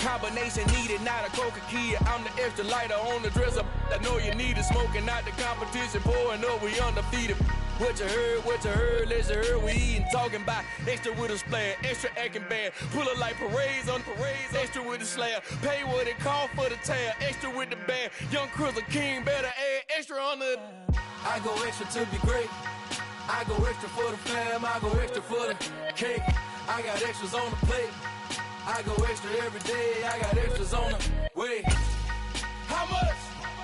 Combination needed, not a coca key. I'm the extra lighter on the dresser. I know you need it. Smoking out the competition. Pouring up, we undefeated. What you heard, let's hear we eatin'. Talking about extra with a splash, extra acting bad. Pull it like parades on parades, extra with the slab. Pay what it cost for the tab, extra with the band. Young Cruiser King, better add extra on the. I go extra to be great. I go extra for the fam, I go extra for the cake. I got extras on the plate. I go extra every day, I got extras on the way. How much?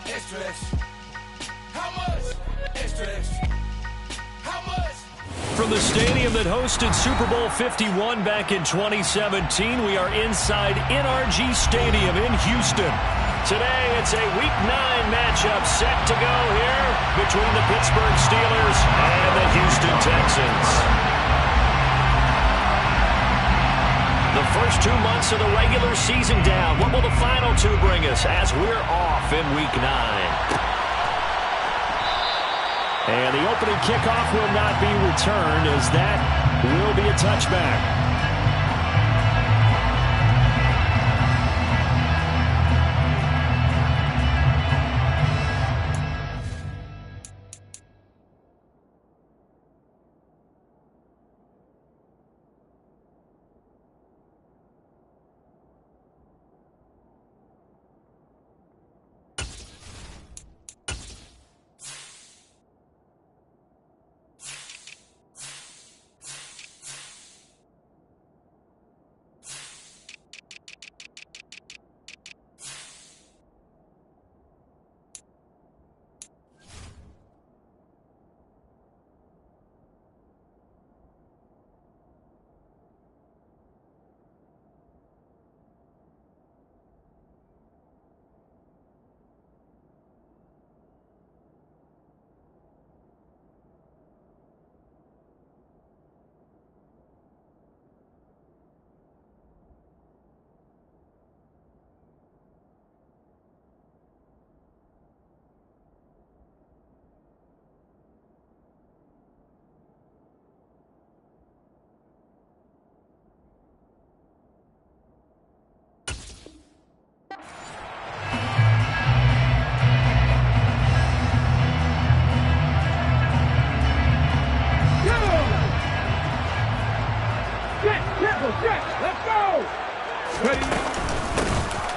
Extra, extra. How much? Extra, extra. How much? From the stadium that hosted Super Bowl 51 back in 2017, we are inside NRG Stadium in Houston. Today, it's a Week 9 matchup set to go here between the Pittsburgh Steelers and the Houston Texans. The first 2 months of the regular season down. What will the final two bring us as we're off in Week 9? And the opening kickoff will not be returned, as that will be a touchback.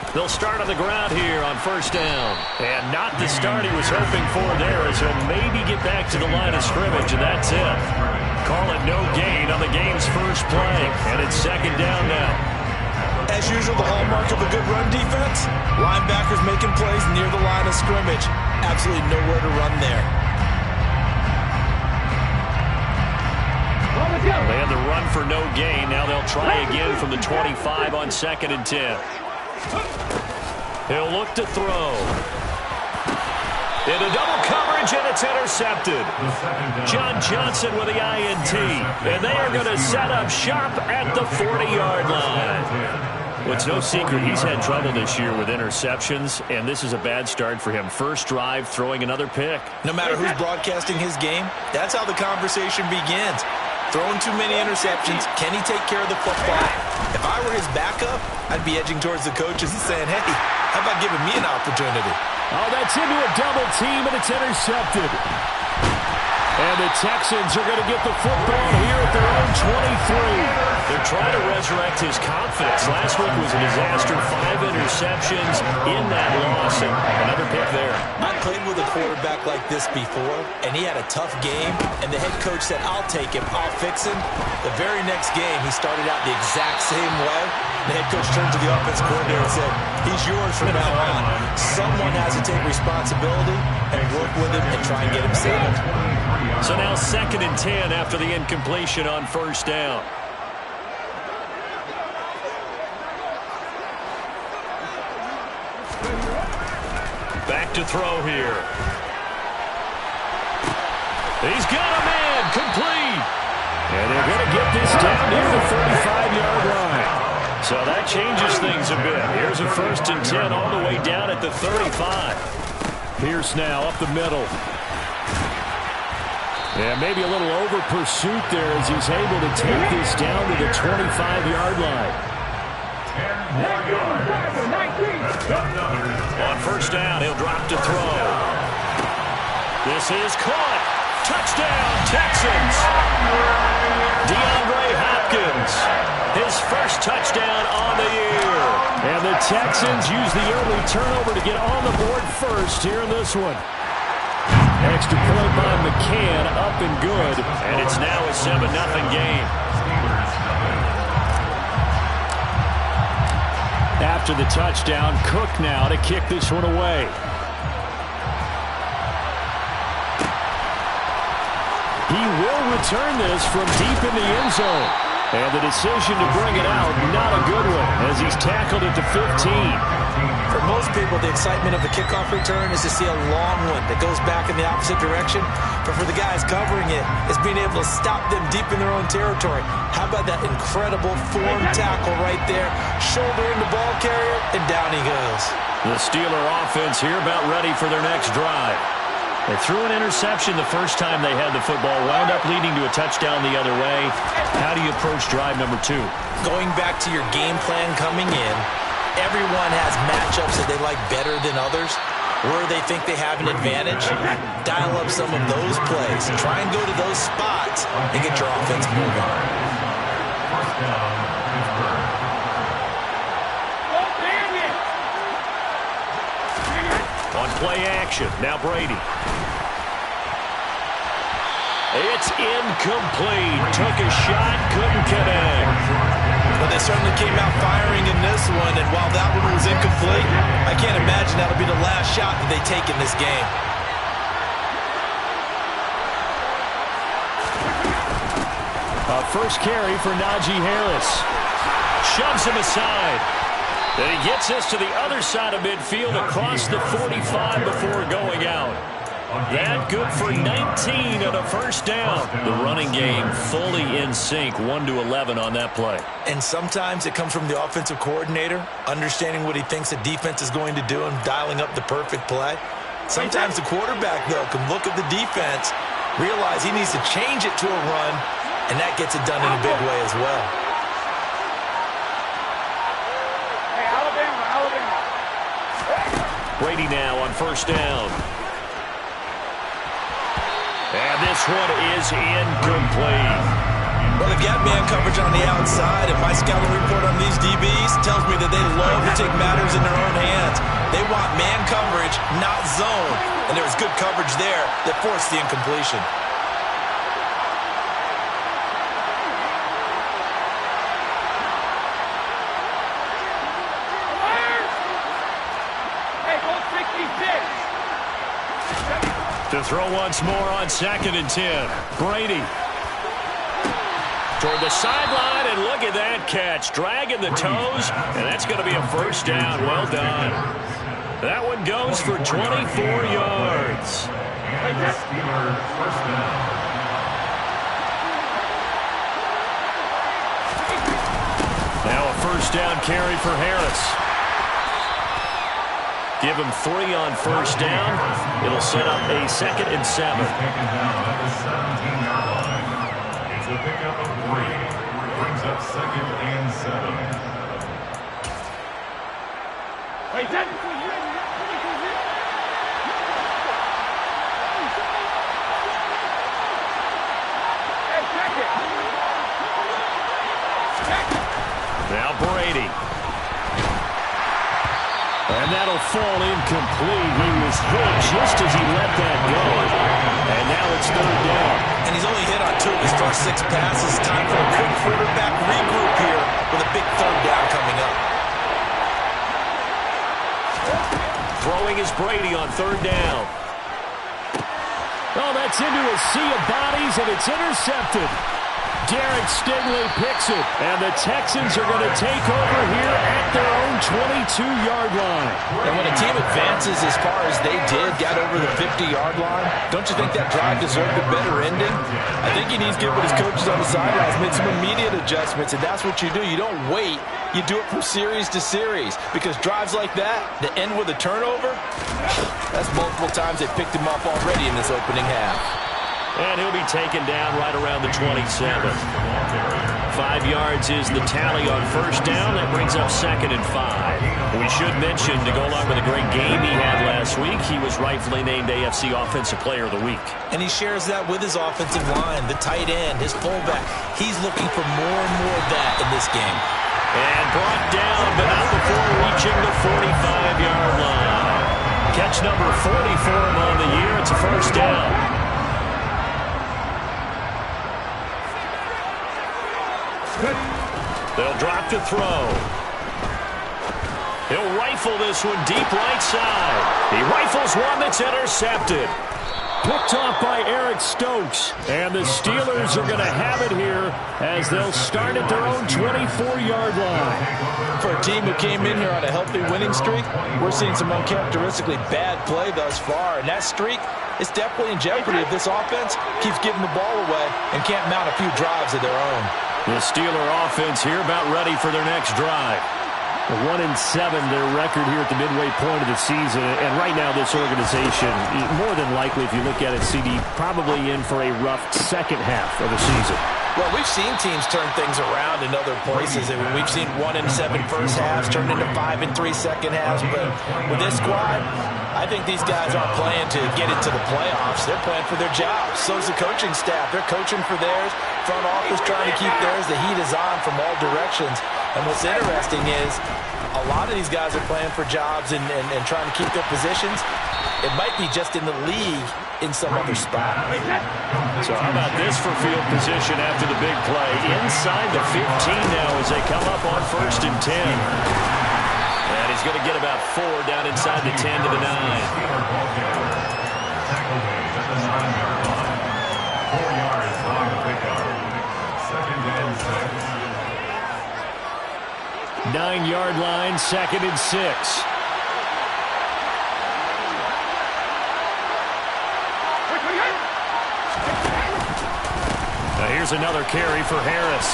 They'll start on the ground here on first down. And not the start he was hoping for there, as he'll maybe get back to the line of scrimmage, and that's it. Call it no gain on the game's first play, and it's second down now. As usual, the hallmark of a good run defense, linebackers making plays near the line of scrimmage. Absolutely nowhere to run there. They had the run for no gain. Now they'll try again from the 25 on 2nd and 10. He'll look to throw. Into double coverage, and it's intercepted. John Johnson with the INT. And they are going to set up shop at the 40-yard line. Well, it's no secret he's had trouble this year with interceptions, and this is a bad start for him. First drive, throwing another pick. No matter who's broadcasting his game, that's how the conversation begins. Throwing too many interceptions. Can he take care of the football? If I were his backup, I'd be edging towards the coaches and saying, hey, how about giving me an opportunity? Oh, that's into a double team, and it's intercepted. And the Texans are going to get the football here at their own 23. They're trying to resurrect his confidence. Last week was a disaster. 5 interceptions in that loss. And another pick there. I played with a quarterback like this before, and he had a tough game, and the head coach said, I'll take him, I'll fix him. The very next game, he started out the exact same way. The head coach turned to the offense coordinator and said, he's yours from now on. Someone has to take responsibility and work with him and try and get him settled. So now 2nd and 10 after the incompletion on first down. Back to throw here. He's got a man, complete. And they're going to get this down near the 35-yard line. So that changes things a bit. Here's a 1st and 10 all the way down at the 35. Pierce now up the middle. And maybe a little over pursuit there as he's able to take this down to the 25-yard line. On first down, he'll drop to throw. This is caught. Touchdown, Texans. DeAndre Hopkins, his first touchdown on the year. And the Texans use the early turnover to get on the board first here in this one. Extra point by McCann, up and good. And it's now a 7-0 game. After the touchdown, Cook now to kick this one away. He will return this from deep in the end zone. And the decision to bring it out, not a good one, as he's tackled at the 15. For most people, the excitement of the kickoff return is to see a long one that goes back in the opposite direction. But for the guys covering it, it's being able to stop them deep in their own territory. How about that incredible form tackle right there? Shoulder in the ball carrier, and down he goes. The Steeler offense here about ready for their next drive. They threw an interception the first time they had the football, wound up leading to a touchdown the other way. How do you approach drive number 2? Going back to your game plan coming in, everyone has matchups that they like better than others. Where they think they have an advantage, dial up some of those plays. Try and go to those spots and get your offense moving. On play action, now Brady. It's incomplete. Took a shot, couldn't connect. Well, they certainly came out firing in this one, and while that one was incomplete, I can't imagine that'll be the last shot that they take in this game. A first carry for Najee Harris. Shoves him aside. Then he gets us to the other side of midfield across the 45 before going out. That good for 19 and a first down. The running game fully in sync, 1-11 on that play. And sometimes it comes from the offensive coordinator, understanding what he thinks the defense is going to do and dialing up the perfect play. Sometimes the quarterback, though, can look at the defense, realize he needs to change it to a run, and that gets it done in a big way as well. Brady now on first down. And this one is incomplete. Well, they've got man coverage on the outside, and my scouting report on these DBs tells me that they love to take matters in their own hands. They want man coverage, not zone. And there was good coverage there that forced the incompletion. To throw once more on 2nd and 10. Brady. Toward the sideline, and look at that catch. Dragging the toes, and that's going to be a first down. Well done. That one goes for 24 yards. Now a first down carry for Harris. Give him 3 on first down. It'll set up a 2nd and 7. It's a pickup of 3. Brings up 2nd and 7. Now Brady. And that'll fall incomplete. He was hit just as he let that go. And now it's 3rd down. And he's only hit on 2 of his first 6 passes. Time for a quick quarterback regroup here with a big 3rd down coming up. Throwing is Brady on 3rd down. Oh, that's into a sea of bodies, and it's intercepted. Derek Stingley picks it, and the Texans are going to take over here at their own 22-yard line. And when a team advances as far as they did, got over the 50-yard line, don't you think that drive deserved a better ending? I think he needs to get with his coaches on the sidelines, make some immediate adjustments, and that's what you do. You don't wait. You do it from series to series, because drives like that end with a turnover, that's multiple times they picked him off already in this opening half. And he'll be taken down right around the 27. 5 yards is the tally on first down. That brings up 2nd and 5. We should mention, to go along with a great game he had last week, he was rightfully named AFC Offensive Player of the Week. And he shares that with his offensive line, the tight end, his fullback. He's looking for more and more of that in this game. And brought down, but not before reaching the 45-yard line. Catch number 40 for him on the year. It's a first down. They'll drop to throw. He'll rifle this one deep right side. He rifles one that's intercepted. Picked off by Eric Stokes. And the Steelers are going to have it here as they'll start at their own 24-yard line. For a team who came in here on a healthy winning streak, we're seeing some uncharacteristically bad play thus far. And that streak is definitely in jeopardy if this offense keeps giving the ball away and can't mount a few drives of their own. The Steeler offense here about ready for their next drive. 1-7 their record here at the midway point of the season. And right now this organization, more than likely if you look at it, CD, probably in for a rough second half of the season. Well, we've seen teams turn things around in other places. I mean, we've seen 1-7 first halves turn into 5-3 second halves. But with this squad, I think these guys aren't playing to get into the playoffs. They're playing for their jobs. So's the coaching staff. They're coaching for theirs. Front office trying to keep theirs. The heat is on from all directions. And what's interesting is a lot of these guys are playing for jobs and trying to keep their positions. It might be just in the league in some other spot. So how about this for field position after the big play? Inside the 15 now as they come up on 1st and 10. And he's going to get about 4 down inside the 10 to the 9. 4 yards on the pickup. 2nd and 6. 9-yard line, 2nd and 6. Now here's another carry for Harris.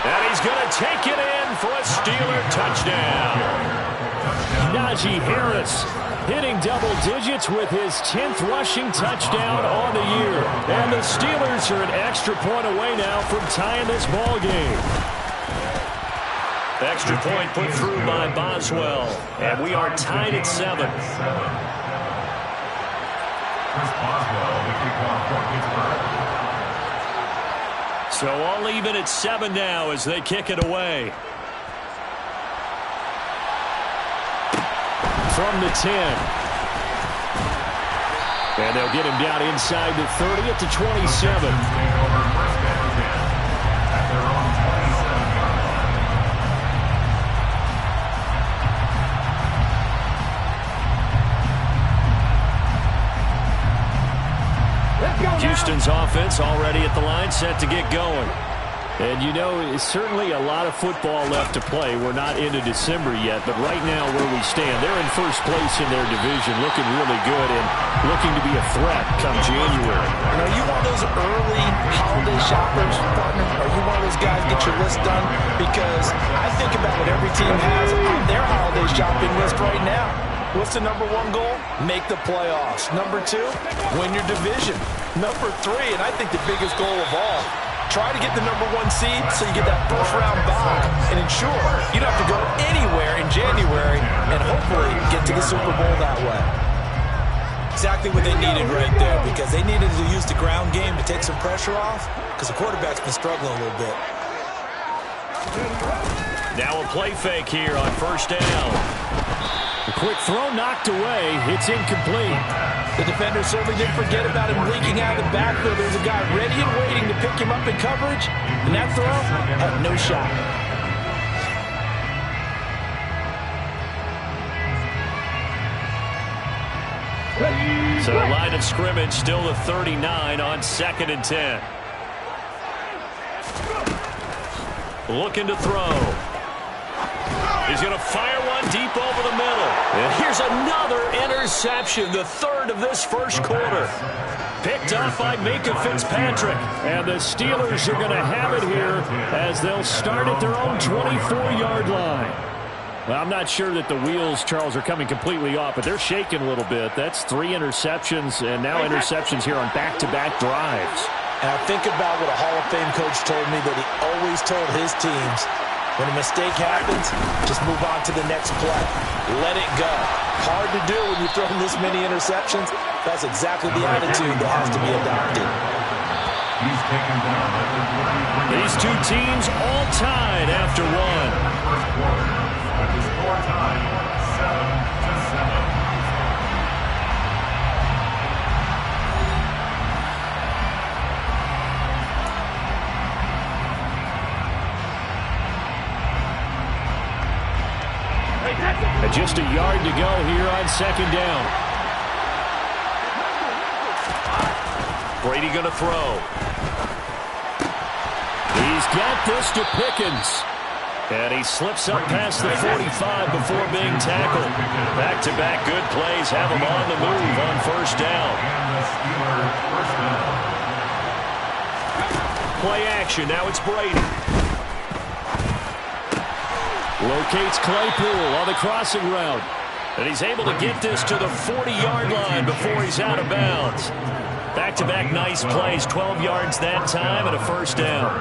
And he's going to take it in for a Steeler touchdown. Najee Harris hitting double digits with his 10th rushing touchdown on the year. And the Steelers are an extra point away now from tying this ball game. Extra point put through by Boswell. And we are tied at 7. Chris Boswell, the kickoff for Pittsburgh. So all even at 7 now as they kick it away. From the 10. And they'll get him down inside the 30 at the 27. Houston's offense already at the line, set to get going. And you know, it's certainly a lot of football left to play. We're not into December yet, but right now where we stand, they're in first place in their division, looking really good and looking to be a threat come January. And are you one of those early holiday shoppers, partner? Are you one of those guys get your list done? Because I think about what every team has on their holiday shopping list right now. What's the number 1 goal? Make the playoffs. Number 2, win your division. Number 3, and I think the biggest goal of all, try to get the number 1 seed so you get that first-round bye and ensure you don't have to go anywhere in January and hopefully get to the Super Bowl that way. Exactly what they needed right there, because they needed to use the ground game to take some pressure off because the quarterback's been struggling a little bit. Now a play fake here on 1st down. A quick throw knocked away. It's incomplete. The defender certainly didn't forget about him leaking out of the backfield. There's a guy ready and waiting to pick him up in coverage. And that throw had no shot. So the line of scrimmage still the 39 on 2nd and 10. Looking to throw. He's going to fire one deep over the middle. And here's another interception, the 3rd of this first quarter. Picked up by Minka Fitzpatrick. And the Steelers are going to have it here as they'll start at their own 24-yard line. Well, I'm not sure that the wheels, Charles, are coming completely off, but they're shaking a little bit. That's 3 interceptions, and now interceptions here on back-to-back drives. And I think about what a Hall of Fame coach told me that he always told his teams, When a mistake happens, just move on to the next play. Let it go. Hard to do when you've thrown this many interceptions. That's exactly the attitude that has to be adopted. He's taken down at the 23. These two teams all tied after one. First quarter, with the score tied 7-7. And just a yard to go here on second down. Brady going to throw. He's got this to Pickens. And he slips up past the 45 before being tackled. Back-to-back good plays have him on the move on first down. Play action. Now it's Brady. Locates Claypool on the crossing route. And he's able to get this to the 40-yard line before he's out of bounds. Back-to-back nice plays, 12 yards that time and a first down.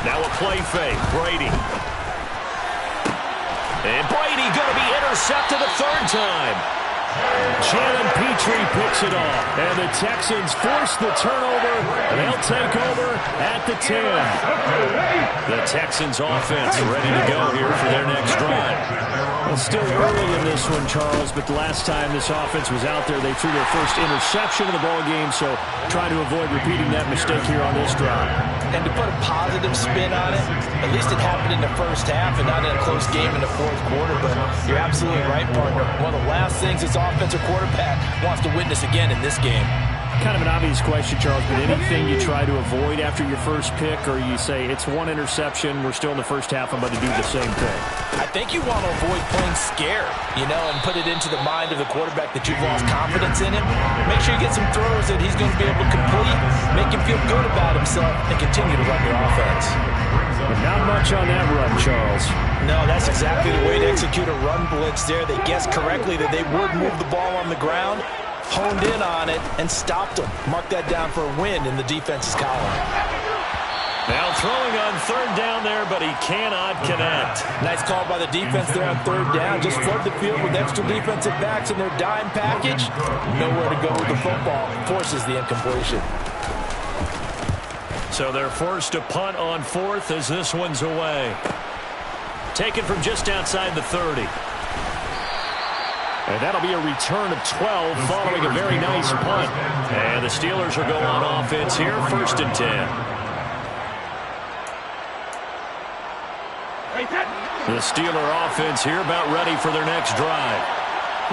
Now a play fake, Brady. And Brady going to be intercepted a third time. Shannon Petrie picks it off. And the Texans force the turnover, and they'll take over at the 10. The Texans offense ready to go here for their next drive. Well, still early in this one, Charles, but the last time this offense was out there, they threw their first interception of the ball game, so try to avoid repeating that mistake here on this drive. And to put a positive spin on it, at least it happened in the first half and not in a close game in the fourth quarter, but you're absolutely right, partner. One of the last things this offensive quarterback wants to witness again in this game. Kind of an obvious question, Charles, but anything you try to avoid after your first pick, or you say it's one interception, we're still in the first half, I'm about to do the same thing? I think you want to avoid playing scared, and put it into the mind of the quarterback that you've lost confidence in him. Make sure you get some throws that he's going to be able to complete, make him feel good about himself, and continue to run your offense. But not much on that run, Charles. No, that's exactly the way to execute a run blitz there. They guessed correctly that they would move the ball on the ground, honed in on it, and stopped them. Mark that down for a win in the defense's column. Now throwing on third down there, but he cannot connect. Nice call by the defense there on third down. Just flood the field with extra defensive backs in their dime package. Nowhere to go with the football. Forces the incompletion. So they're forced to punt on fourth as this one's away. Taken from just outside the 30. And that'll be a return of 12 following a very nice punt. And the Steelers are going on offense here, 1st and 10. The Steeler offense here about ready for their next drive.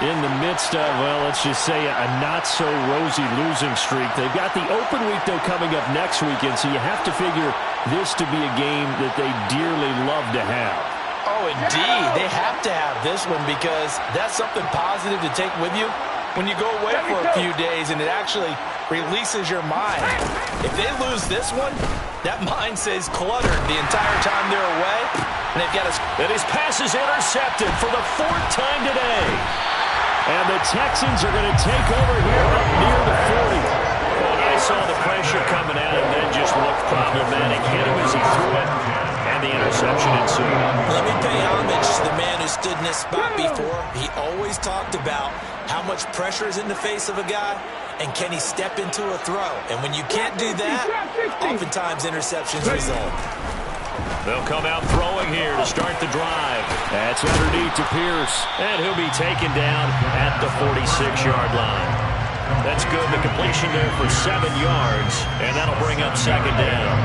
In the midst of, well, let's just say a not-so-rosy losing streak. They've got the open week, though, coming up next weekend, so you have to figure this to be a game that they dearly love to have. Oh, indeed. They have to have this one because that's something positive to take with you when you go away for a few days, and it actually releases your mind. If they lose this one, that mind stays cluttered the entire time they're away. And they've got and his pass is intercepted for the 4th time today. And the Texans are going to take over here up near the 40. Well, I saw the pressure coming at him, then just looked problematic. Hit him as he threw it, and the interception ensued. Let me pay homage to the man who stood in this spot before. He always talked about how much pressure is in the face of a guy, and can he step into a throw. And when you can't do that, oftentimes interceptions result. They'll come out throwing here to start the drive. That's underneath to Pierce, and he'll be taken down at the 46-yard line. That's good. The completion there for 7 yards, and that'll bring up second down.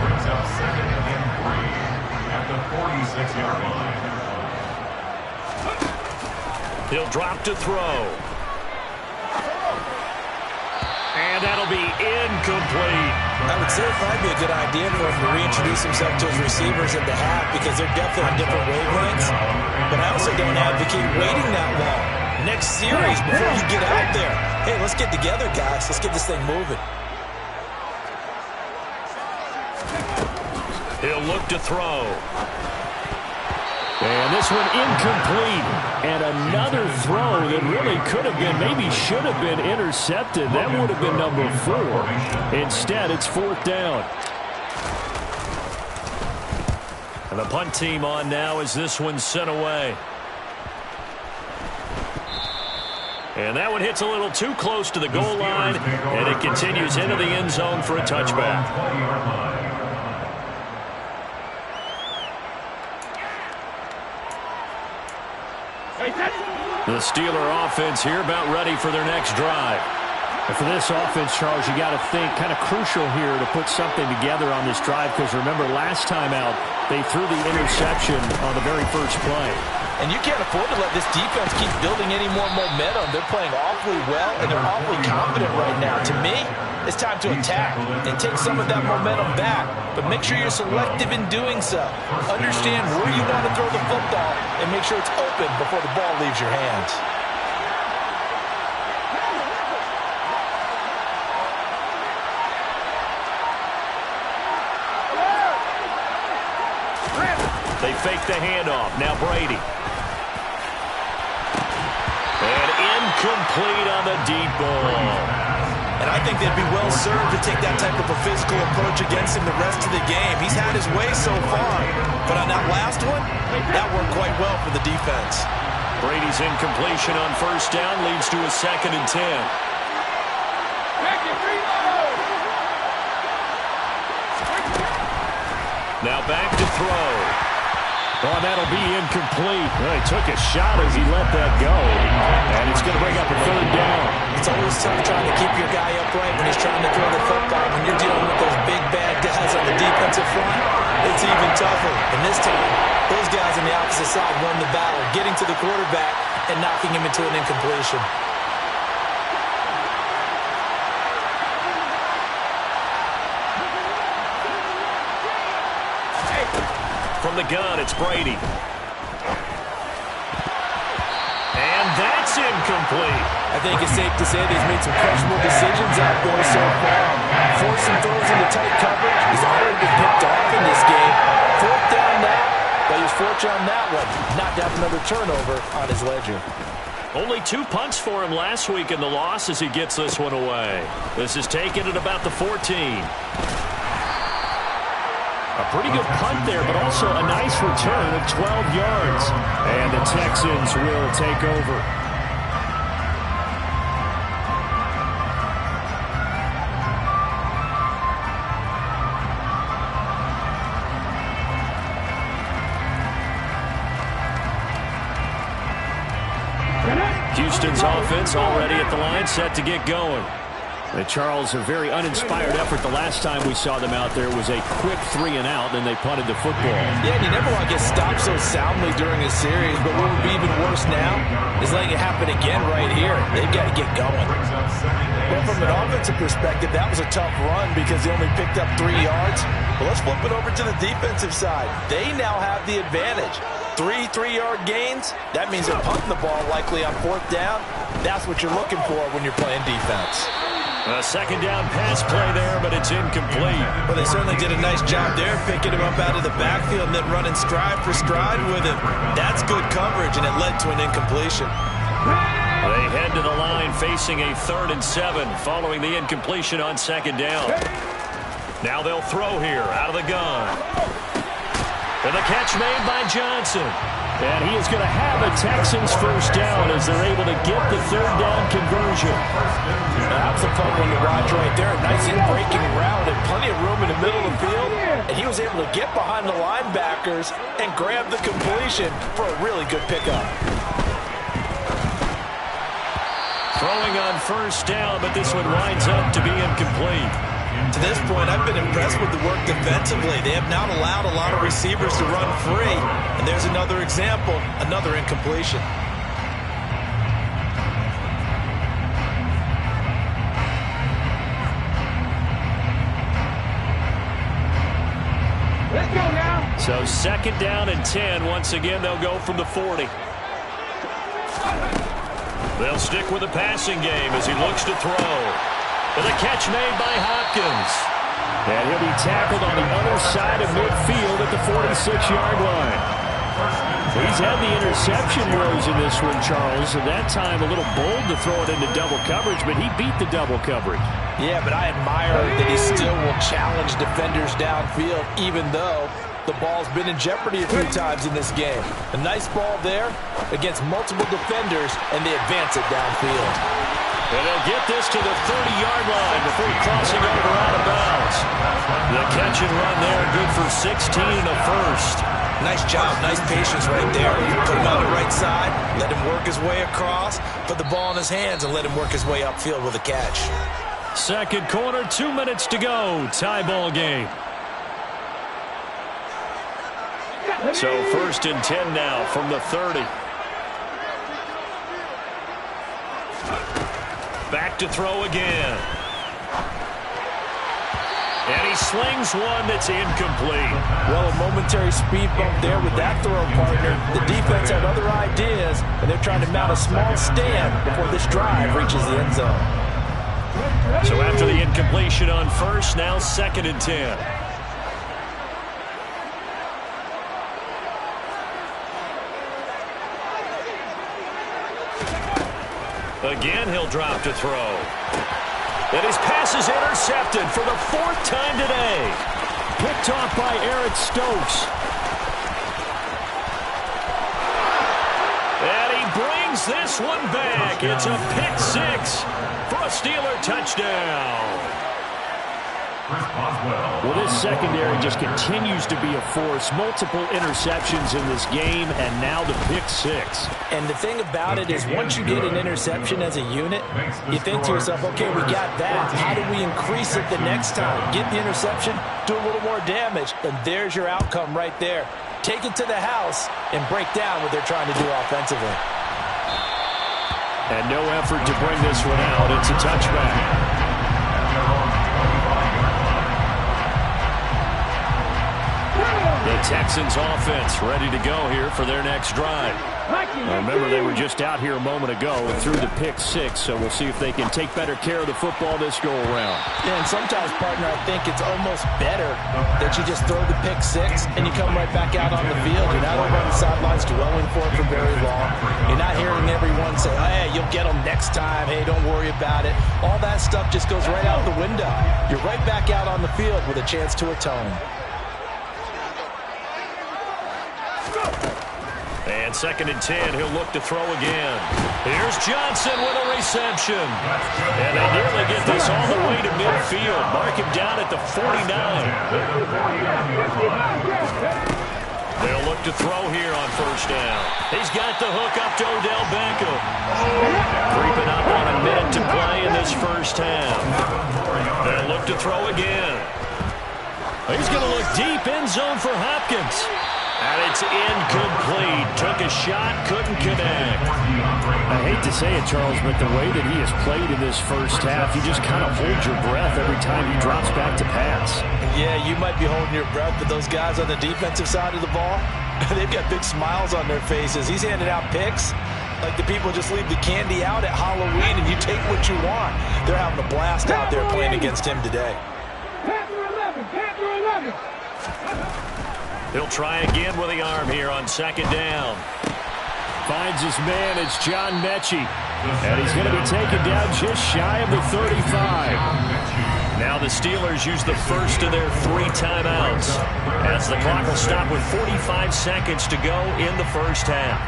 Brings up 2nd and 3 at the 46-yard line. He'll drop to throw. And that'll be incomplete. I would say it might be a good idea for him to reintroduce himself to his receivers at the half because they're definitely on different wavelengths. But I also don't advocate waiting that long. Next series, before you get out there, hey, let's get together, guys. Let's get this thing moving. He'll look to throw. And this one incomplete. And another throw that really could have been, maybe should have been intercepted. That would have been number 4. Instead, it's 4th down. And the punt team on now as this one's sent away. And that one hits a little too close to the goal line, and it continues into the end zone for a touchback. The Steeler offense here about ready for their next drive. And for this offense, Charles, you got to think kind of crucial here to put something together on this drive, because remember last time out they threw the interception on the very first play. And you can't afford to let this defense keep building any more momentum. They're playing awfully well, and they're awfully confident right now. To me, it's time to attack and take some of that momentum back. But make sure you're selective in doing so. Understand where you want to throw the football and make sure it's open before the ball leaves your hands. They fake the handoff. Now Brady. And incomplete on the deep ball. And I think they'd be well served to take that type of a physical approach against him the rest of the game. He's had his way so far. But on that last one, that worked quite well for the defense. Brady's incompletion on 1st down leads to a 2nd and 10. Now back to throw. Oh, that'll be incomplete. Well, he took a shot as he let that go. And it's going to bring up a 3rd down. It's always tough trying to keep your guy upright when he's trying to throw the football. When you're dealing with those big, bad guys on the defensive front, it's even tougher. And this time, those guys on the opposite side won the battle, getting to the quarterback and knocking him into an incompletion. From the gun, it's Brady. And that's incomplete. I think it's safe to say that he's made some questionable decisions out there so far. Forced some throws into tight coverage. He's already been picked off in this game. 4th down now, but he was fortunate on that one. Not to have another turnover on his ledger. Only 2 punts for him last week in the loss as he gets this one away. This is taken at about the 14. A pretty good punt there, but also a nice return of 12 yards. And the Texans will take over. Houston's offense already at the line, set to get going. Charles, a very uninspired effort the last time we saw them out there. It was a quick 3 and out, and they punted the football. Yeah, and you never want to get stopped so soundly during a series, but what would be even worse now is letting it happen again right here. They've got to get going. Well, from an offensive perspective, that was a tough run because they only picked up 3 yards. But let's flip it over to the defensive side. They now have the advantage. 3 3-yard gains, that means they're punting the ball likely on 4th down. That's what you're looking for when you're playing defense. A 2nd down pass play there, but it's incomplete. Well, they certainly did a nice job there, picking him up out of the backfield and then running stride for stride with him. That's good coverage, and it led to an incompletion. They head to the line facing a 3rd and 7 following the incompletion on 2nd down. Now they'll throw here out of the gun. And the catch made by Johnson. And he is going to have a Texans 1st down as they're able to get the 3rd down conversion. That was a fun one to watch right there. A nice in-breaking route and plenty of room in the middle of the field. And he was able to get behind the linebackers and grab the completion for a really good pickup. Throwing on 1st down, but this one winds up to be incomplete. To this point, I've been impressed with the work defensively. They have not allowed a lot of receivers to run free. And there's another example, another incompletion. Let's go now. So 2nd down and 10. Once again, they'll go from the 40. They'll stick with the passing game as he looks to throw. With a catch made by Hopkins. And he'll be tackled on the other side of midfield at the 46-yard line. He's had the interception woes in this one, Charles, and that time a little bold to throw it into double coverage, but he beat the double coverage. Yeah, but I admire that he still will challenge defenders downfield, even though the ball's been in jeopardy a few times in this game. A nice ball there against multiple defenders, and they advance it downfield. And they'll get this to the 30-yard line before crossing over out of bounds. The catch and run there, good for 16 and a first. Nice job, nice patience right there. Put him on the right side, let him work his way across, put the ball in his hands, and let him work his way upfield with a catch. Second quarter, 2 minutes to go. Tie ball game. So 1st and 10 now from the 30. Back to throw again. And he slings one that's incomplete. Well, a momentary speed bump there with that throw, partner. The defense had other ideas, and they're trying to mount a small stand before this drive reaches the end zone. So after the incompletion on first, now 2nd and 10. Again, he'll drop to throw. And his pass is intercepted for the 4th time today. Picked off by Eric Stokes. And he brings this one back. It's a pick 6 for a Steeler touchdown. Well, this secondary just continues to be a force. Multiple interceptions in this game, and now the pick 6. And the thing about it is once you get an interception as a unit, you think to yourself, okay, we got that. How do we increase it the next time? Get the interception, do a little more damage, and there's your outcome right there. Take it to the house and break down what they're trying to do offensively. And no effort to bring this one out. It's a touchback. The Texans offense ready to go here for their next drive. Remember, they were just out here a moment ago and threw the pick 6, so we'll see if they can take better care of the football this go-around. Yeah, and sometimes, partner, I think it's almost better that you just throw the pick 6 and you come right back out on the field. You're not over on the sidelines dwelling for it for very long. You're not hearing everyone say, hey, you'll get them next time. Hey, don't worry about it. All that stuff just goes right out the window. You're right back out on the field with a chance to atone. And 2nd and 10, he'll look to throw again. Here's Johnson with a reception. And they nearly get this all the way to midfield. Mark him down at the 49. They'll look to throw here on 1st down. He's got the hook up to Odell Beckham. Creeping up on a minute to play in this 1st half. They'll look to throw again. He's going to look deep end zone for Hopkins. And it's incomplete. Took a shot, couldn't connect. I hate to say it, Charles, but the way that he has played in this 1st half, you just kind of hold your breath every time he drops back to pass. Yeah, you might be holding your breath, but those guys on the defensive side of the ball, they've got big smiles on their faces. He's handing out picks like the people just leave the candy out at Halloween and you take what you want. They're having a blast out there playing against him today. Panther 11. He'll try again with the arm here on 2nd down. Finds his man. It's John Mechie. And he's going to be taken down just shy of the 35. Now the Steelers use the 1st of their 3 timeouts, as the clock will stop with 45 seconds to go in the 1st half.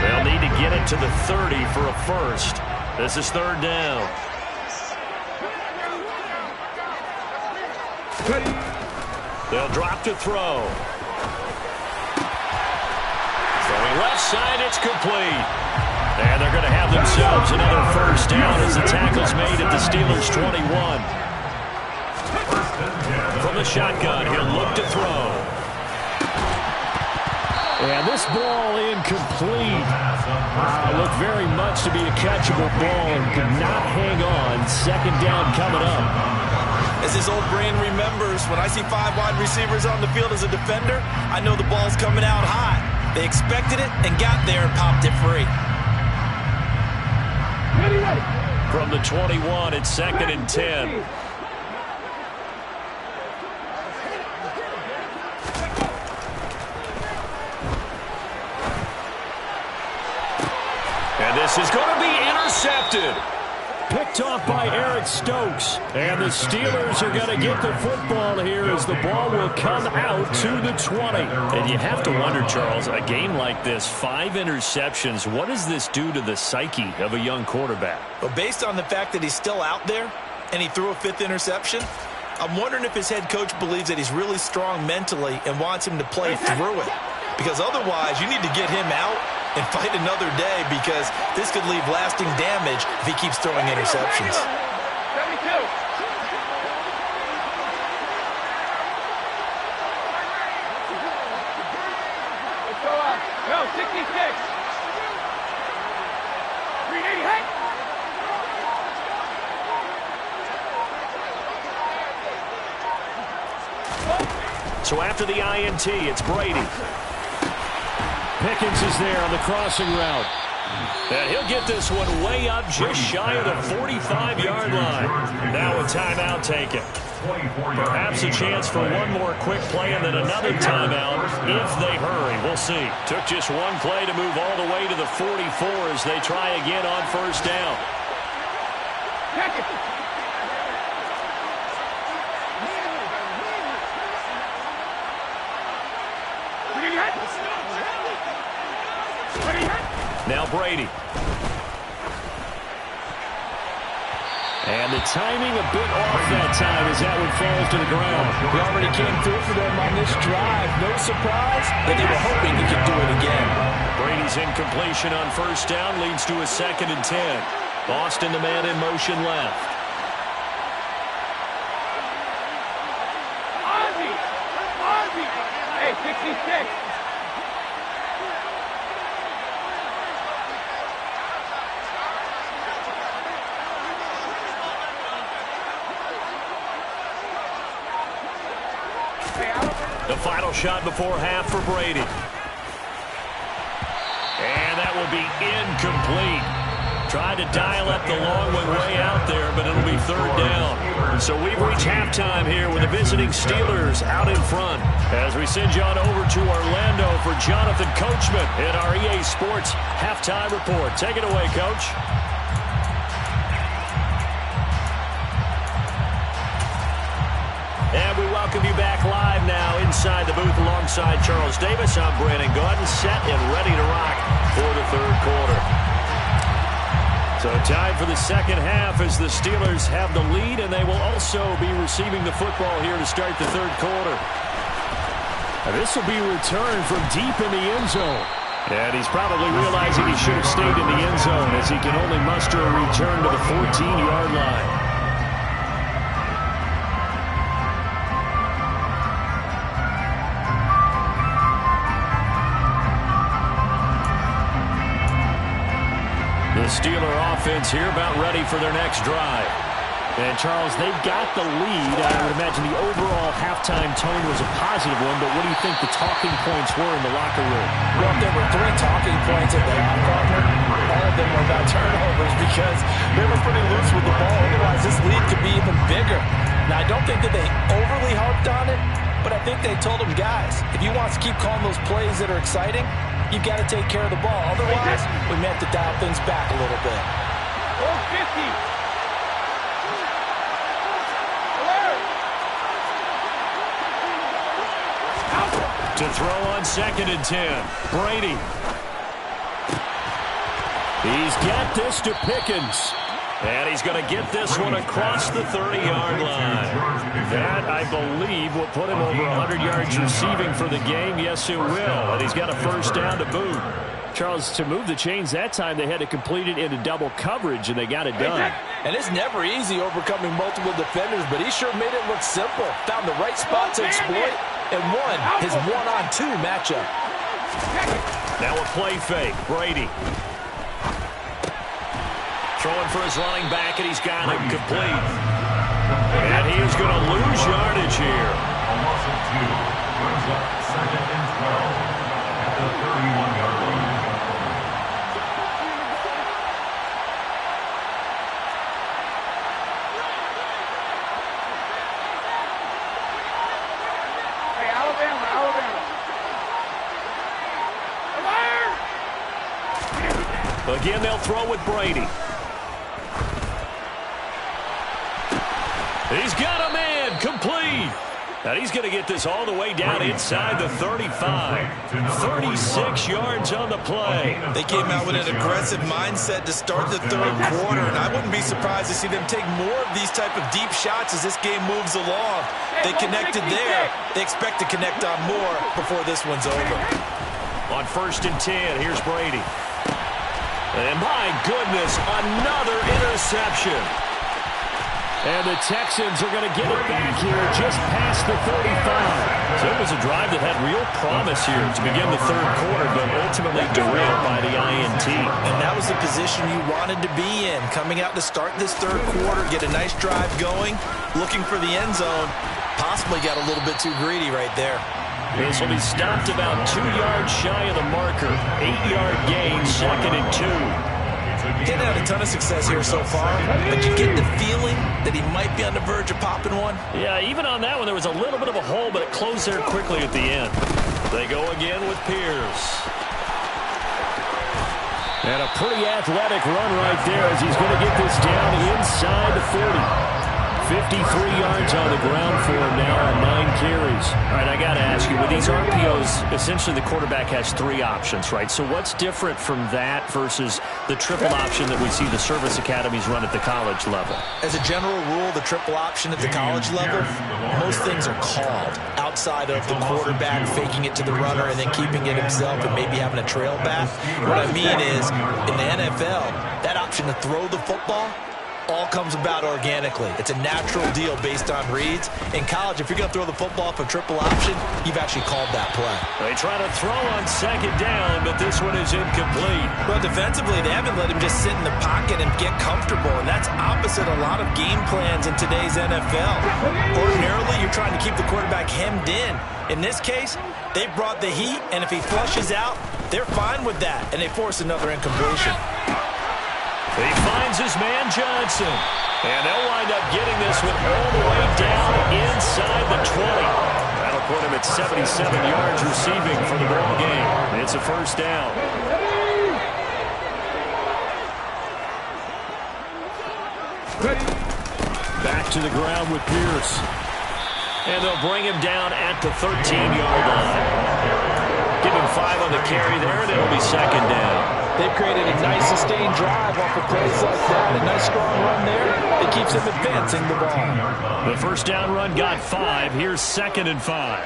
They'll need to get it to the 30 for a first. This is 3rd down. They'll drop to throw. Throwing left side, it's complete. And they're going to have themselves another 1st down as the tackle's made at the Steelers' 21. From the shotgun, he'll look to throw. And this ball incomplete. Looked very much to be a catchable ball and could not hang on. 2nd down coming up. As his old brain remembers, when I see 5 wide receivers on the field as a defender, I know the ball's coming out hot. They expected it and got there and popped it free. From the 21, it's 2nd and 10. And this is going to be intercepted. Picked off by Eric Stokes. And the Steelers are going to get the football here as the ball will come out to the 20. And you have to wonder, Charles, a game like this, 5 interceptions, what does this do to the psyche of a young quarterback? But based on the fact that he's still out there and he threw a 5th interception, I'm wondering if his head coach believes that he's really strong mentally and wants him to play through it. Because otherwise, you need to get him out and fight another day, because this could leave lasting damage if he keeps throwing interceptions. 72. Let's go up. Go, 66. 380, hey! So after the INT, it's Brady. Pickens is there on the crossing route. And he'll get this one way up just shy of the 45-yard line. Now a timeout taken. Perhaps a chance for one more quick play and then another timeout if they hurry. We'll see. Took just one play to move all the way to the 44 as they try again on first down. Now Brady. And the timing a bit off that time as that one falls to the ground. He already came through for them on this drive. No surprise that they were hoping he could do it again. Brady's incompletion on first down leads to a 2nd and 10. Boston, the man in motion left. Ozzie! Hey, 66! The final shot before half for Brady. And that will be incomplete. Tried to dial up the long one way out there, but it'll be 3rd down. So we've reached halftime here with the visiting Steelers out in front. As we send you on over to Orlando for Jonathan Coachman in our EA Sports Halftime Report. Take it away, Coach. And we welcome you back live now inside the booth alongside Charles Davis. I'm Brandon Gordon, set and ready to rock for the 3rd quarter. So time for the 2nd half as the Steelers have the lead, and they will also be receiving the football here to start the 3rd quarter. And this will be returned from deep in the end zone. And he's probably realizing he should have stayed in the end zone as he can only muster a return to the 14-yard line. Steeler offense here about ready for their next drive. And, Charles, they've got the lead. I would imagine the overall halftime tone was a positive one, but what do you think the talking points were in the locker room? Well, there were 3 talking points at the half, Carter. All of them were about turnovers because they were pretty loose with the ball. Otherwise, this lead could be even bigger. Now, I don't think that they overly harped on it, but I think they told them, guys, if you want to keep calling those plays that are exciting, you've got to take care of the ball. Otherwise, we may have to dial things back a little bit. 50. To throw on 2nd and 10. Brady. He's got this to Pickens. And he's going to get this one across the 30-yard line. That, I believe, will put him over 100 yards receiving for the game. Yes, it will. And he's got a first down to boot. Charles, to move the chains that time, they had to complete it into double coverage, and they got it done. And it's never easy overcoming multiple defenders, but he sure made it look simple. Found the right spot to exploit and won his 1-on-2 matchup. Now a play fake. Brady. Throwing for his running back, and he's got him complete. And he is going to lose yardage here. the 31-yard line. Again, they'll throw with Brady. He's got a man, complete. And he's going to get this all the way down inside the 35. 36 yards on the play. They came out with an aggressive mindset to start the third quarter, and I wouldn't be surprised to see them take more of these type of deep shots as this game moves along. They connected there. They expect to connect on more before this one's over. On 1st and 10, here's Brady. And my goodness, another interception. And the Texans are going to get it back here just past the 35. So it was a drive that had real promise here to begin the third quarter, but ultimately derailed by the INT. And that was the position you wanted to be in. Coming out to start this third quarter, get a nice drive going, looking for the end zone. Possibly got a little bit too greedy right there. This will be stopped about 2 yards shy of the marker. 8-yard gain, 2nd and 2. Didn't have a ton of success here so far, but you get the feeling that he might be on the verge of popping one. Yeah, even on that one, there was a little bit of a hole, but it closed there quickly at the end. They go again with Pierce. And a pretty athletic run right there as he's going to get this down inside the 40. 53 yards on the ground for him now on 9 carries. All right, I got to ask you, with these RPOs, essentially the quarterback has 3 options, right? So what's different from that versus the triple option that we see the service academies run at the college level? As a general rule, the triple option at the college level, most things are called outside of the quarterback faking it to the runner and then keeping it himself and maybe having a trail back. What I mean is, in the NFL, that option to throw the football all comes about organically. It's a natural deal based on reads. In college, if you're going to throw the football for triple option, you've actually called that play. They try to throw on 2nd down, but this one is incomplete. Well, defensively, they haven't let him just sit in the pocket and get comfortable, and that's opposite a lot of game plans in today's NFL. Ordinarily, you're trying to keep the quarterback hemmed in. In this case, they brought the heat, and if he flushes out, they're fine with that, and they force another incompletion. He finds his man Johnson. And they'll wind up getting this one all the way down inside the 20. That'll put him at 77 yards receiving for the ball game. It's a 1st down. Back to the ground with Pierce. And they'll bring him down at the 13-yard line. Give him 5 on the carry there, and it'll be 2nd down. They've created a nice sustained drive off of plays like that. A nice strong run there. It keeps them advancing the ball. The 1st down run got 5. Here's 2nd and 5.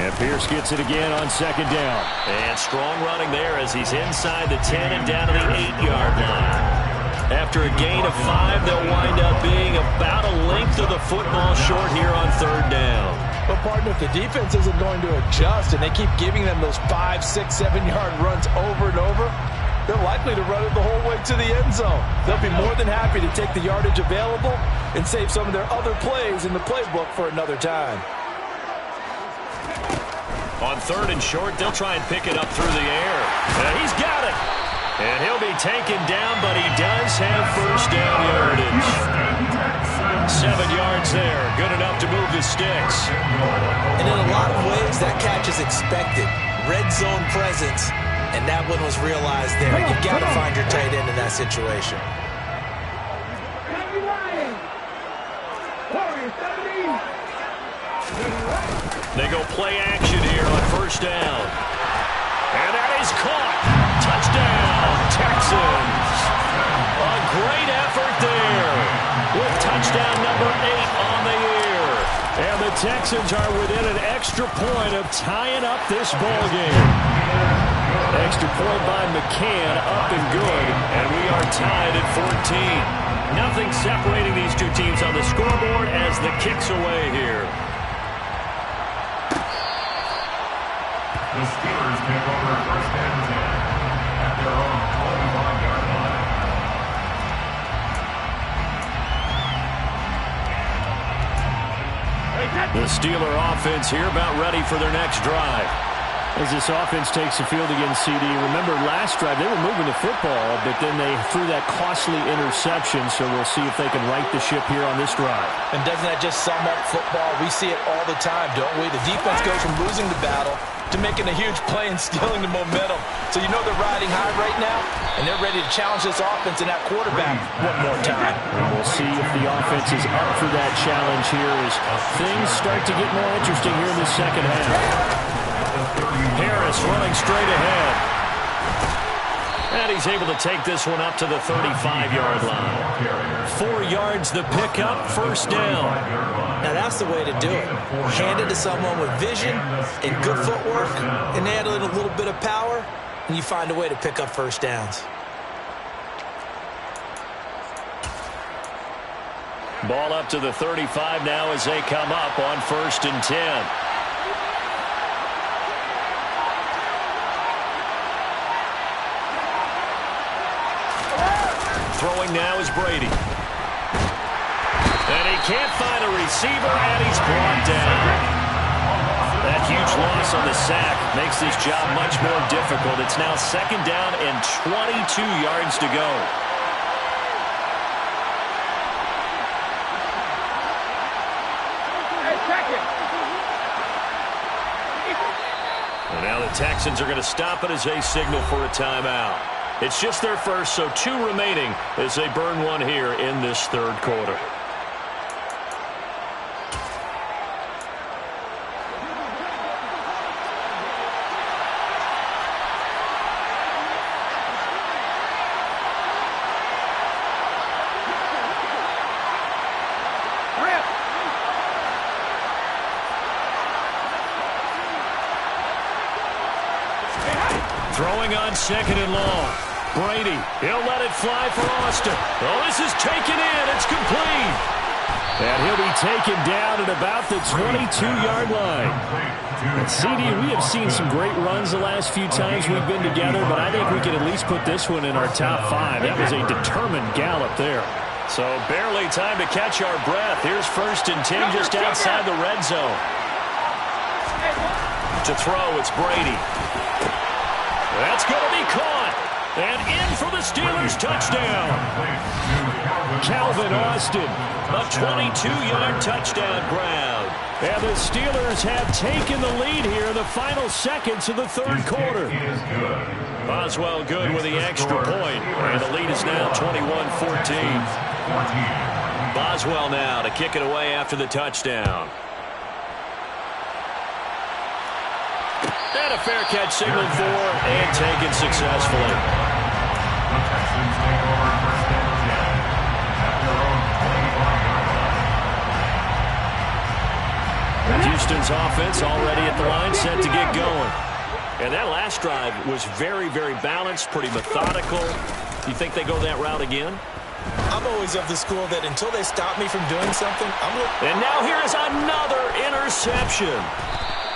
And Pierce gets it again on 2nd down. And strong running there as he's inside the 10 and down to the 8-yard line. After a gain of 5, they'll wind up being about a length of the football short here on 3rd down. But, partner, if the defense isn't going to adjust and they keep giving them those 5, 6, 7-yard runs over and over, they're likely to run it the whole way to the end zone. They'll be more than happy to take the yardage available and save some of their other plays in the playbook for another time. On 3rd and short, they'll try and pick it up through the air. And he's got it. And he'll be taken down, but he does have 1st down yardage. 7 yards there. Good enough to move the sticks. And in a lot of ways, that catch is expected. Red zone presence, and that one was realized there. You've got to find your tight end in that situation. They go play action here on 1st down. And that is caught. Touchdown, Texans. A great effort there with touchdown number 8 on the year. And the Texans are within an extra point of tying up this ball game. Extra point by McCann, up and good. And we are tied at 14. Nothing separating these two teams on the scoreboard as the kick's away here. The Steelers take over 1st and 10 at their own 25-yard line. Hey, The Steeler offense here about ready for their next drive. As this offense takes the field against CD, remember last drive they were moving the football, but then they threw that costly interception, so we'll see if they can right the ship here on this drive. And doesn't that just sum up football? We see it all the time, don't we? The defense goes from losing the battle to making a huge play and stealing the momentum. So you know they're riding high right now, and they're ready to challenge this offense and that quarterback one more time. And we'll see if the offense is up for that challenge here as things start to get more interesting here in the second half. Harris running straight ahead. And he's able to take this one up to the 35-yard line. 4 yards the pickup, first down. Now that's the way to do it. Hand it to someone with vision and good footwork, and add a little bit of power, and you find a way to pick up first downs. Ball up to the 35 now as they come up on 1st and 10. Throwing now is Brady. And he can't find a receiver, and he's brought down. That huge loss on the sack makes this job much more difficult. It's now 2nd down and 22 yards to go. And now the Texans are going to stop it as they signal for a timeout. It's just their first, so 2 remaining as they burn one here in this 3rd quarter. Throwing on 2nd and long. Brady, he'll let it fly for Austin. Oh, this is taken in. It's complete. And he'll be taken down at about the 22-yard line. And CD, we have seen some great runs the last few times we've been together, but I think we can at least put this one in our top 5. That was a determined gallop there. So barely time to catch our breath. Here's 1st and 10 just outside the red zone. To throw, it's Brady. That's going to be caught. And in for the Steelers touchdown. Calvin Austin, a 22-yard touchdown grab. And the Steelers have taken the lead here in the final seconds of the 3rd quarter. Boswell good with the extra point. And the lead is now 21-14. Boswell now to kick it away after the touchdown. And a fair catch signaled for and taken successfully. The Texans take over 1st and 10 at their own 20-yard line. Houston's offense already at the line, set to get going. And that last drive was very, very balanced, pretty methodical. You think they go that route again? I'm always of the school that until they stop me from doing something, And now here is another interception.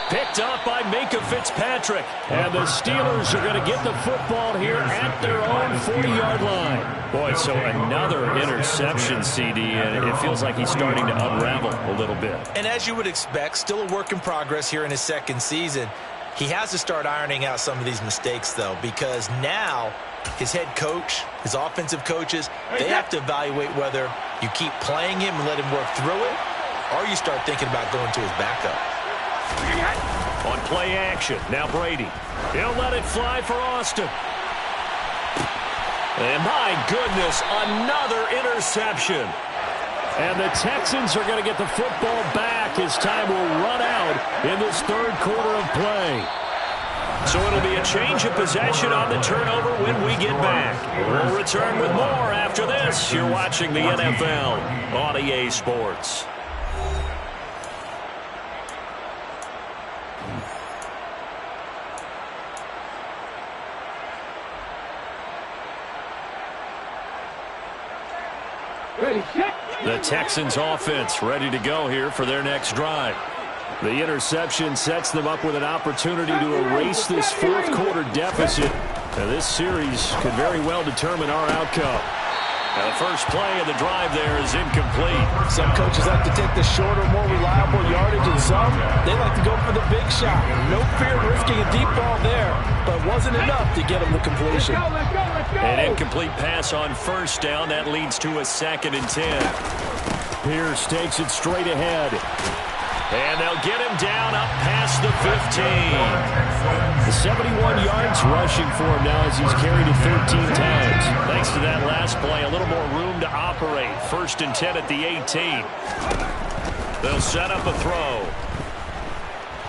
Picked up by Minkah Fitzpatrick. And the Steelers are going to get the football here at their own 40-yard line. Boy, so another interception, CD, and it feels like he's starting to unravel a little bit. And as you would expect, still a work in progress here in his 2nd season. He has to start ironing out some of these mistakes, though, because now his head coach, his offensive coaches, they have to evaluate whether you keep playing him and let him work through it, or you start thinking about going to his backup. On play action, now Brady. He'll let it fly for Austin. And my goodness, another interception. And the Texans are going to get the football back as time will run out in this 3rd quarter of play. So it'll be a change of possession on the turnover when we get back. We'll return with more after this. You're watching the NFL on EA Sports. The Texans offense ready to go here for their next drive. The interception sets them up with an opportunity to erase this 4th quarter deficit. Now this series could very well determine our outcome. And the first play of the drive there is incomplete. Some coaches like to take the shorter, more reliable yardage, and some, they like to go for the big shot. No fear of risking a deep ball there, but wasn't enough to get them the completion. An incomplete pass on first down. That leads to a 2nd and 10. Pierce takes it straight ahead. And they'll get him down up past the 15. 71 yards rushing for him now as he's carried it 13 times. Thanks to that last play, a little more room to operate. 1st and 10 at the 18. They'll set up a throw.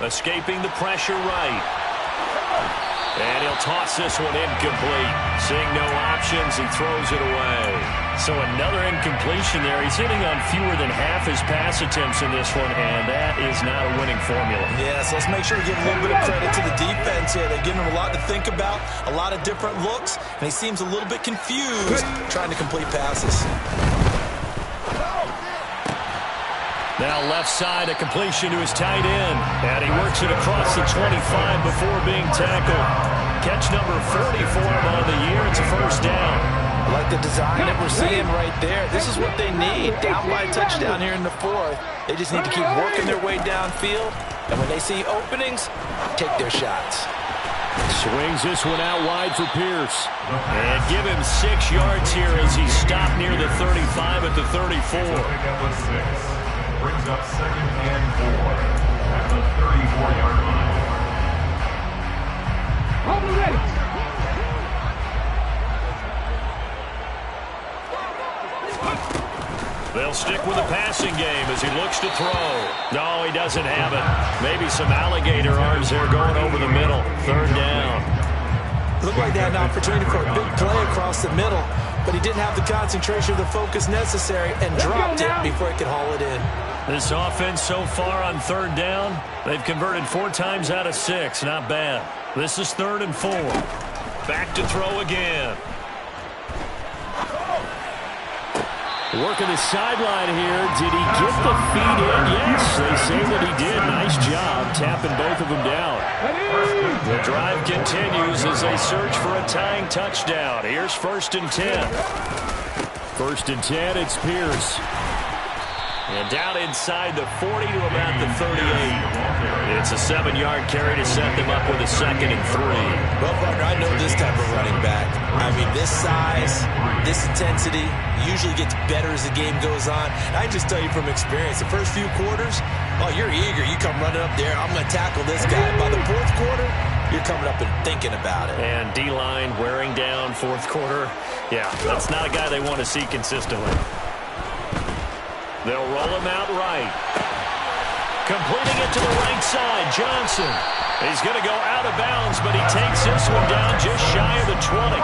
Escaping the pressure right. And he'll toss this one incomplete. Seeing no options, he throws it away. So another incompletion there. He's hitting on fewer than half his pass attempts in this one, and that is not a winning formula. Yeah, so let's make sure we give a little bit of credit to the defense here. They're giving him a lot to think about, a lot of different looks, and he seems a little bit confused trying to complete passes. Now left side, a completion to his tight end. And he works it across the 25 before being tackled. Catch number 40 for him on the year. It's a 1st down. I like the design that we're seeing right there. This is what they need. Down by a touchdown here in the 4th. They just need to keep working their way downfield. And when they see openings, take their shots. Swings this one out wide for Pierce. And give him 6 yards here as he's stopped near the 35 at the 34. Brings up 2nd and 4 at the 34-yard line. They'll stick with the passing game as he looks to throw. No, he doesn't have it. Maybe some alligator arms there going over the middle. 3rd down. Looked like they had an opportunity for a big play across the middle, but he didn't have the concentration or the focus necessary and dropped it before he could haul it in. This offense so far on 3rd down, they've converted 4 times out of 6. Not bad. This is 3rd and 4. Back to throw again. Working the sideline here. Did he get the feet in? Yes, they say that he did. Nice job tapping both of them down. The drive continues as they search for a tying touchdown. Here's 1st and 10. 1st and 10, it's Pierce. And down inside the 40 to about the 38. It's a 7-yard carry to set them up with a 2nd and 3. Well, partner, I know this type of running back. I mean, this size, this intensity usually gets better as the game goes on. I just tell you from experience, the first few quarters, oh, you're eager. You come running up there, I'm going to tackle this guy. By the 4th quarter, you're coming up and thinking about it. And D-line wearing down 4th quarter. Yeah, that's not a guy they want to see consistently. They'll roll him out right. Completing it to the right side, Johnson. He's going to go out of bounds, but he takes this one down just shy of the 20.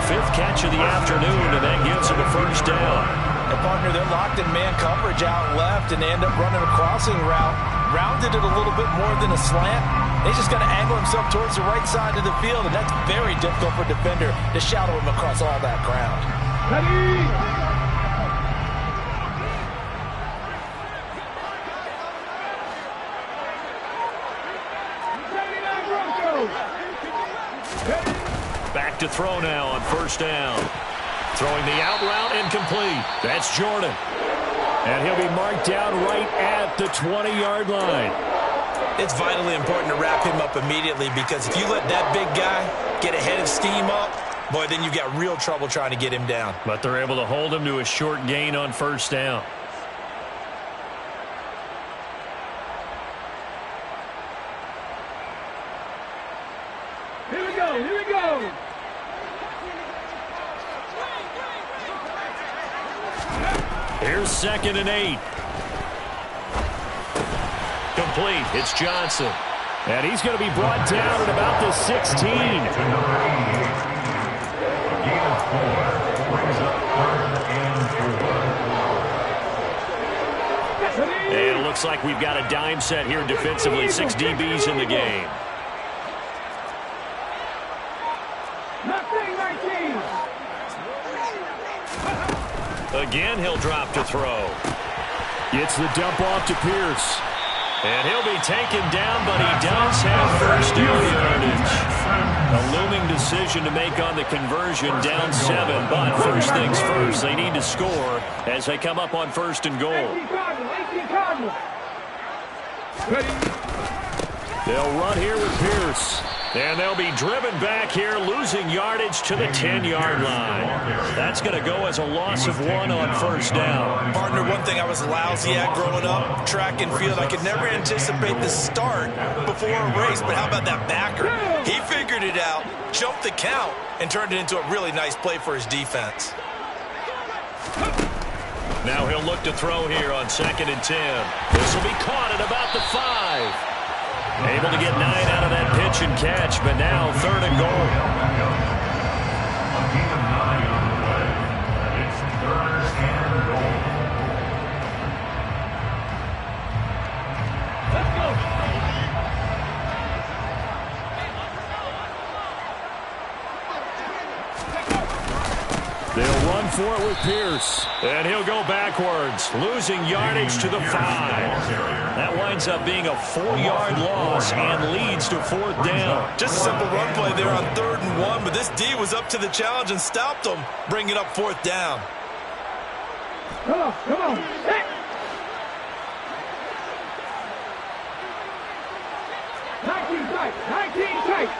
5th catch of the afternoon, and that gives him a 1st down. And, partner, they're locked in man coverage out left, and they end up running a crossing route. Rounded it a little bit more than a slant. He's just going to angle himself towards the right side of the field, and that's very difficult for a defender to shadow him across all that ground. Ready? Back to throw now on 1st down. Throwing the out route incomplete. That's Jordan. And he'll be marked down right at the 20-yard line. It's vitally important to wrap him up immediately because if you let that big guy get ahead of steam up, boy, then you've got real trouble trying to get him down. But they're able to hold him to a short gain on 1st down. Here we go, here we go. Here's 2nd and 8. Complete. It's Johnson. And he's going to be brought down at about the 16. To number 88. Gain of 4. Brings up 3rd and 4. And it looks like we've got a dime set here defensively. 6 DBs in the game. Again, he'll drop to throw. Gets the dump off to Pierce. And he'll be taken down, but he does have 1st down yardage. A looming decision to make on the conversion, down 7. But first things first, they need to score as they come up on 1st and goal. They'll run here with Pierce. And they'll be driven back here, losing yardage to the 10-yard line. That's going to go as a loss of 1 on 1st down. Partner, one thing I was lousy at growing up, track and field, I could never anticipate the start before a race, but how about that backer? He figured it out, jumped the count, and turned it into a really nice play for his defense. Now he'll look to throw here on 2nd and 10. This will be caught at about the 5. Able to get 9 out of that pitch and catch, but now 3rd and goal. A gain of 9 on the play. It's 3rd and goal. Let's go. They'll run for it with Pierce. And he'll go backwards, losing yardage to the 5. That winds up being a 4-yard loss and leads to 4th down. Just a simple run play there on 3rd and 1, but this D was up to the challenge and stopped him, bringing up 4th down. Come on, come on. Hey. 19 tight, 19 tight.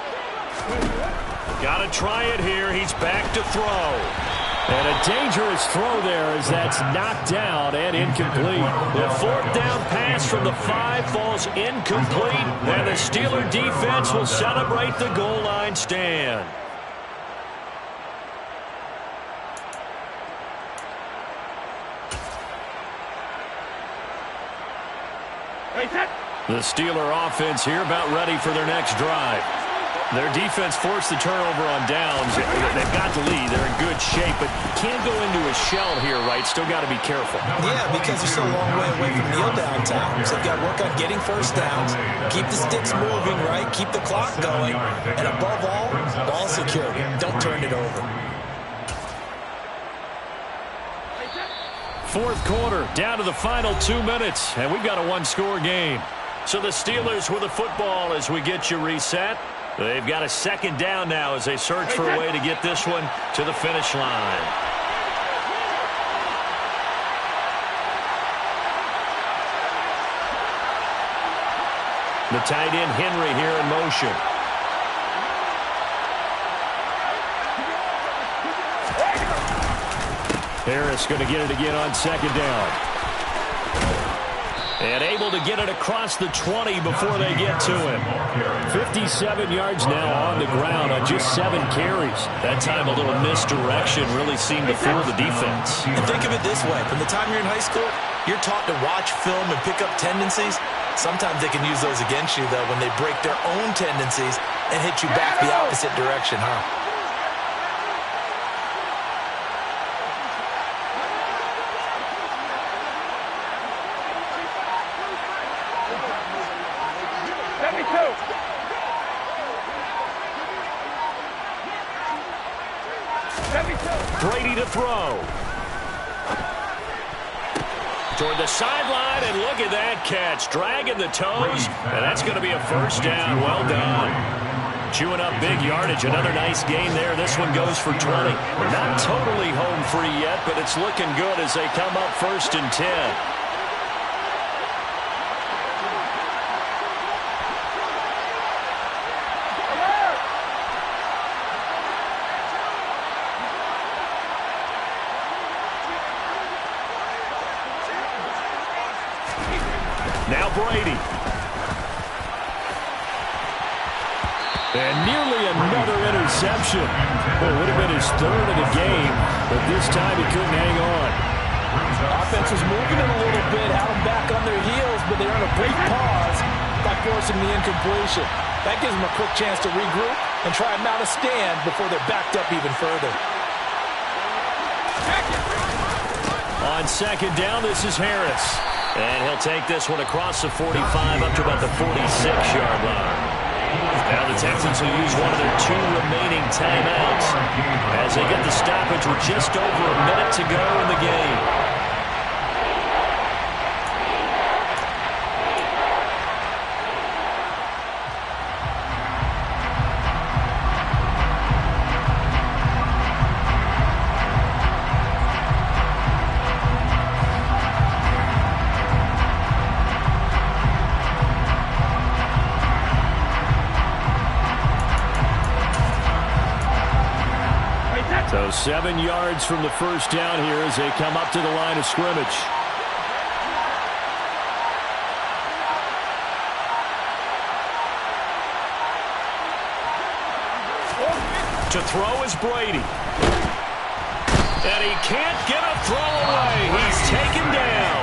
Got to try it here. He's back to throw. And a dangerous throw there as that's knocked down and incomplete. The 4th down pass from the 5 falls incomplete. And the Steeler defense will celebrate the goal line stand. The Steeler offense here about ready for their next drive. Their defense forced the turnover on downs. They've got the lead. They're in good shape, but can't go into a shell here, right? Still got to be careful. Yeah, because they're still a long way away from kneel down time. So they've got to work on getting 1st downs, keep the sticks moving, right? Keep the clock going. And above all, ball security. Don't turn it over. 4th quarter, down to the final 2 minutes, and we've got a 1-score game. So the Steelers with the football as we get you reset. They've got a 2nd down now as they search for a way to get this one to the finish line. The tight end Henry here in motion. Harris going to get it again on 2nd down. And able to get it across the 20 before they get to him. 57 yards now on the ground on just 7 carries. That time a little misdirection really seemed to fool the defense. And think of it this way. From the time you're in high school, you're taught to watch film and pick up tendencies. Sometimes they can use those against you, though, when they break their own tendencies and hit you back the opposite direction, huh? Brady to throw. Toward the sideline, and look at that catch. Dragging the toes, and that's going to be a 1st down. Well done. Chewing up big yardage. Another nice gain there. This one goes for 20. Not totally home free yet, but it's looking good as they come up 1st and 10. Now Brady. And nearly another interception. Well, it would have been his 3rd of the game, but this time he couldn't hang on. Offense was moving it a little bit, had them back on their heels, but they earned a brief pause by forcing the incompletion. That gives them a quick chance to regroup and try and mount a stand before they're backed up even further. On 2nd down, this is Harris. And he'll take this one across the 45 up to about the 46-yard line. Now the Texans will use one of their 2 remaining timeouts as they get the stoppage with just over a minute to go in the game. 7 yards from the first down here as they come up to the line of scrimmage. To throw is Brady. And he can't get a throw away. He's taken down.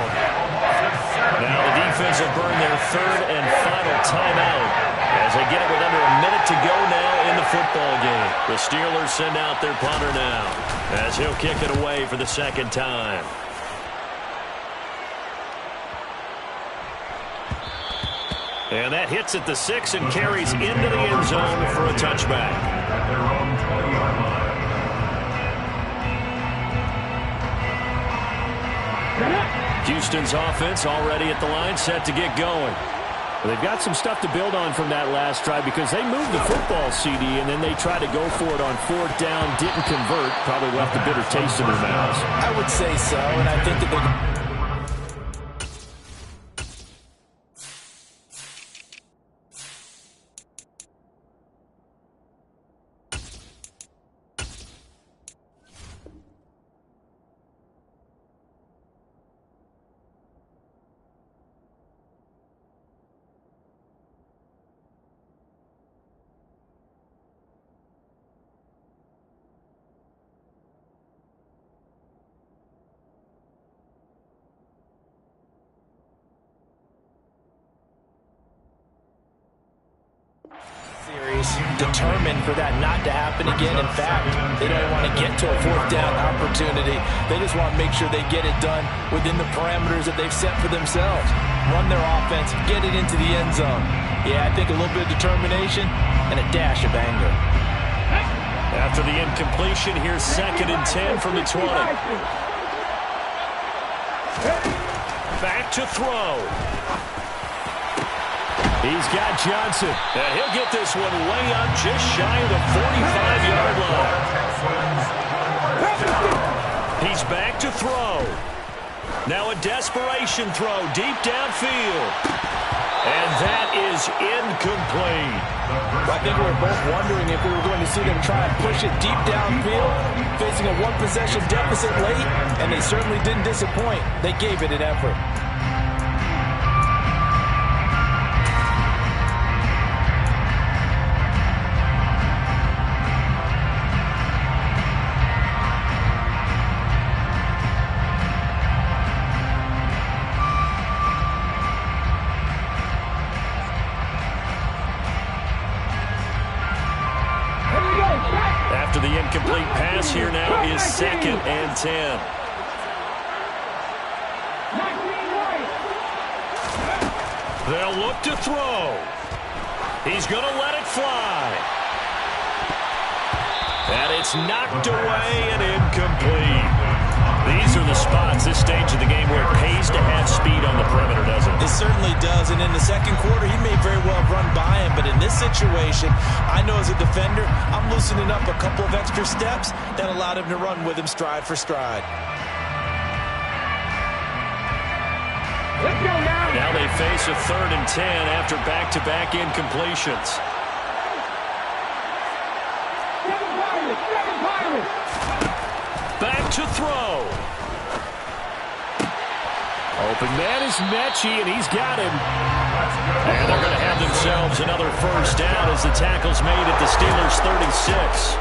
Now the defense will burn their third and final timeout as they get it with under a minute to go now in the football game. The Steelers send out their punter now as he'll kick it away for the second time. And that hits at the 6 and carries into the end zone for a touchback. At their own 20-yard line. Houston's offense already at the line, set to get going. Well, they've got some stuff to build on from that last drive because they moved the football, CD, and then they tried to go for it on fourth down, didn't convert, probably left a bitter taste in their mouths. I would say so, and I think that they... determined for that not to happen again. In fact, they don't want to get to a fourth down opportunity. They just want to make sure they get it done within the parameters that they've set for themselves. Run their offense, get it into the end zone. Yeah, I think a little bit of determination and a dash of anger. After the incompletion, here's 2nd and 10 from the 20. Back to throw. He's got Johnson, and he'll get this one way up just shy of the 45-yard line. He's back to throw. Now a desperation throw deep downfield. And that is incomplete. I think we were both wondering if we were going to see them try and push it deep downfield, facing a one-possession deficit late, and they certainly didn't disappoint. They gave it an effort. After the incomplete pass, here now is 2nd and 10. They'll look to throw. He's going to let it fly. And it's knocked away and incomplete. These are the spots, this stage of the game, where it pays to have speed on the perimeter, doesn't it? It certainly does, and in the second quarter, he may very well have run by him, but in this situation, I know as a defender, I'm loosening up a couple of extra steps that allowed him to run with him stride for stride. Let's go now. Now they face a 3rd and 10 after back-to-back incompletions. Back to throw. Open man is Mechie, and he's got him. And they're going to have themselves another first down as the tackle's made at the Steelers' 36.